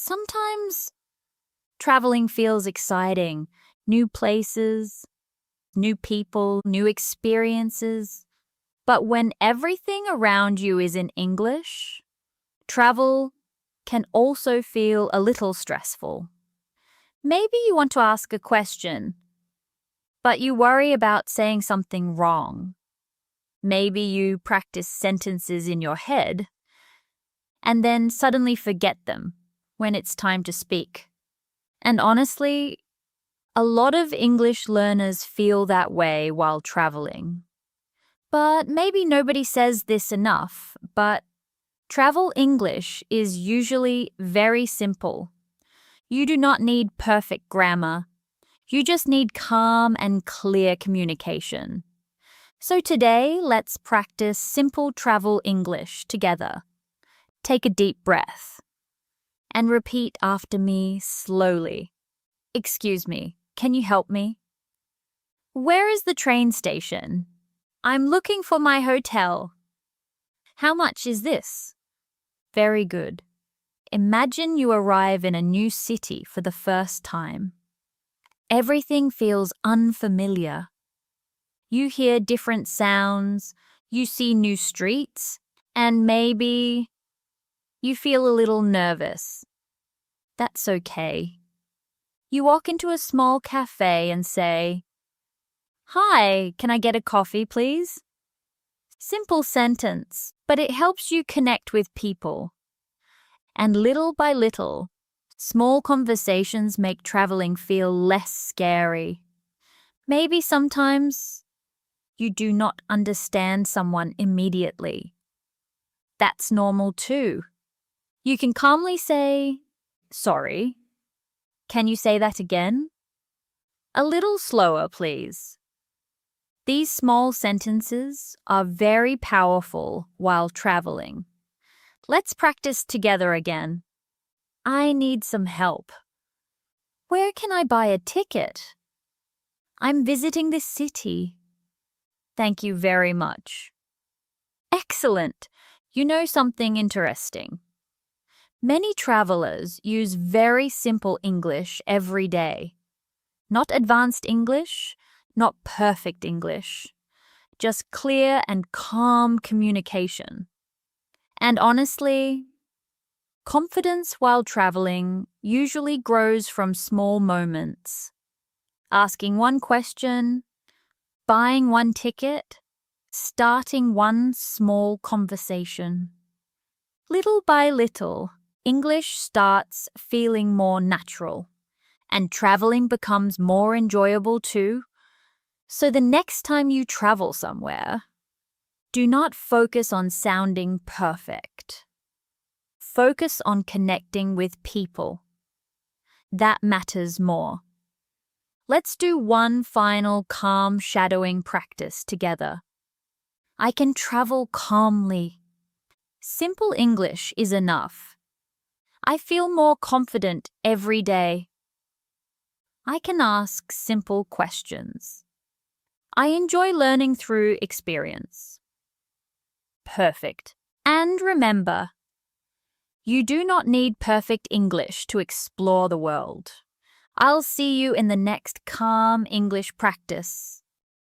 Sometimes traveling feels exciting. New places, new people, new experiences. But when everything around you is in English, travel can also feel a little stressful. Maybe you want to ask a question, but you worry about saying something wrong. Maybe you practice sentences in your head and then suddenly forget them when it's time to speak. And honestly, a lot of English learners feel that way while traveling. But maybe nobody says this enough, but travel English is usually very simple. You do not need perfect grammar. You just need calm and clear communication. So today, let's practice simple travel English together. Take a deep breath and repeat after me slowly. Excuse me, can you help me? Where is the train station? I'm looking for my hotel. How much is this? Very good. Imagine you arrive in a new city for the first time. Everything feels unfamiliar. You hear different sounds, you see new streets, and maybe you feel a little nervous. That's okay. You walk into a small cafe and say, "Hi, can I get a coffee, please?" Simple sentence, but it helps you connect with people. And little by little, small conversations make traveling feel less scary. Maybe sometimes you do not understand someone immediately. That's normal too. You can calmly say, "Sorry, can you say that again? A little slower, please." These small sentences are very powerful while traveling. Let's practice together again. I need some help. Where can I buy a ticket? I'm visiting this city. Thank you very much. Excellent. You know something interesting. Many travelers use very simple English every day. Not advanced English, not perfect English, just clear and calm communication. And honestly, confidence while traveling usually grows from small moments. Asking one question, buying one ticket, starting one small conversation. Little by little, English starts feeling more natural, and traveling becomes more enjoyable too. So the next time you travel somewhere, do not focus on sounding perfect. Focus on connecting with people. That matters more. Let's do one final calm shadowing practice together. I can travel calmly. Simple English is enough. I feel more confident every day. I can ask simple questions. I enjoy learning through experience. Perfect. And remember, you do not need perfect English to explore the world. I'll see you in the next calm English practice.